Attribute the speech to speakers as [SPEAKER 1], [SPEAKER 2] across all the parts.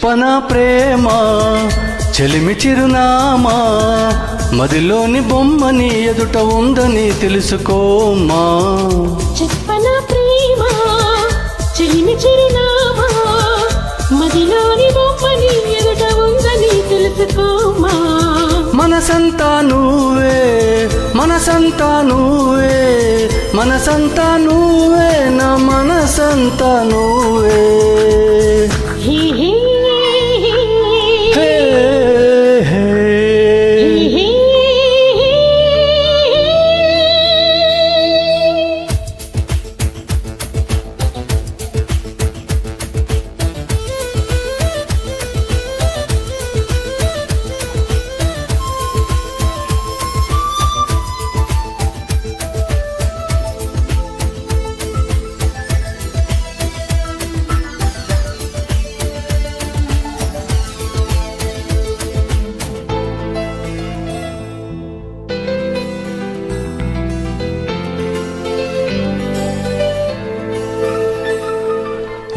[SPEAKER 1] చెప్పనా ప్రేమ చెలిమి చిరునామా మదిలోని బొమ్మని ఎదుట ఉందని తెలుసుకోమా
[SPEAKER 2] చెప్పనా ప్రేమ చెలిమి చిరునామా మదిలోని బొమ్మని ఎదుట ఉందని తెలుసుకోమా
[SPEAKER 1] మనసంతా నువ్వే మనసంతా నువ్వే మనసంతా నువ్వే నా మనసంతా నువ్వే
[SPEAKER 2] హే హే
[SPEAKER 1] హే హే
[SPEAKER 2] హే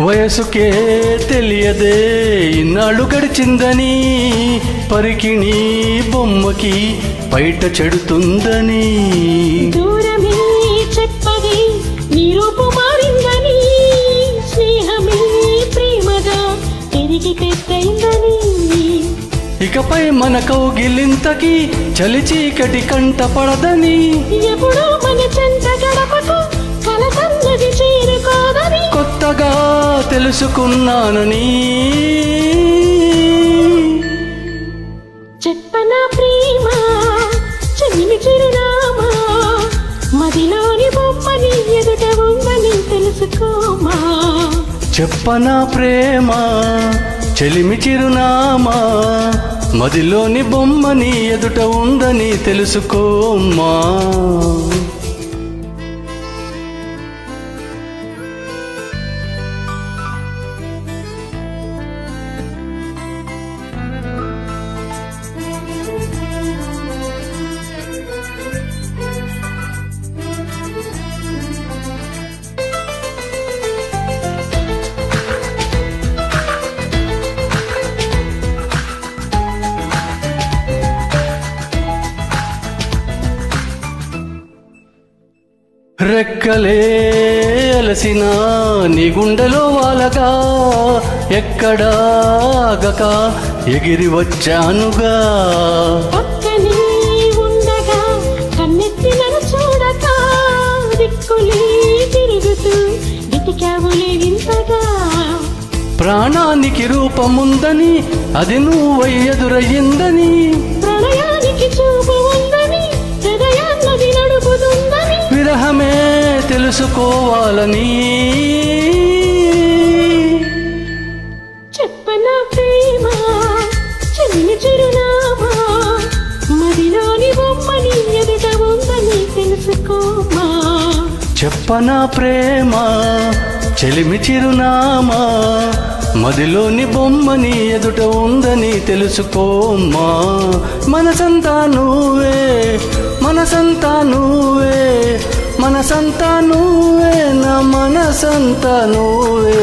[SPEAKER 1] వయసుకే తెలియదే ఇన్నాళ్ళు గడిచిందని పరికిణి బొమ్మకి బయట చెడుతుందని
[SPEAKER 2] దూరమే చెప్పదే నీ రూపు మారిందని స్నేహమే ప్రేమగా తిరిగి పెద్దయిందని
[SPEAKER 1] ఇకపై మన కౌగిలింతకి చలి చీకటి కంట పడదని
[SPEAKER 2] ఎప్పుడో మన చెంత గడపకు కలసన్నది చేరుకోదని
[SPEAKER 1] కొత్తగా తెలుసుకున్నానని
[SPEAKER 2] చెప్పనా ప్రేమ చెలిమి చిరునామా మదిలోని బొమ్మని ఎదుట ఉందని తెలుసుకోమా
[SPEAKER 1] చెప్పనా ప్రేమ చెలిమి చిరునామా మదిలోని బొమ్మని ఎదుట ఉందని తెలుసుకోమా రెక్కలే అలసిన నీ గుండెలో వాలగా ఎక్కడాగక ఎగిరి వచ్చానుగా
[SPEAKER 2] పక్కనే ఉండగా కన్నెత్తి నన్ను చూడక దిక్కులే తిరుగుతూ వెతికావులే వింతగా
[SPEAKER 1] ప్రాణానికి రూపముందని అది నువ్వై ఎదురయ్యిందని
[SPEAKER 2] ప్రణయానికి చూపు ఉందని హృదయాన్నది నడుపుతుందని
[SPEAKER 1] విరహమే తెలుసుకోవాలని
[SPEAKER 2] చెప్పనా ప్రేమ చెలిమి చిరునామా మదిలోని బొమ్మని ఎదుట ఉందని తెలుసుకోమా
[SPEAKER 1] చెప్పనా ప్రేమ చెలిమి చిరునామా మదిలోని బొమ్మని ఎదుట ఉందని తెలుసుకోమా మనసంతా నువ్వే మనసంతా నువ్వే మనసంతా నువ్వే నా మనసంతా నువ్వే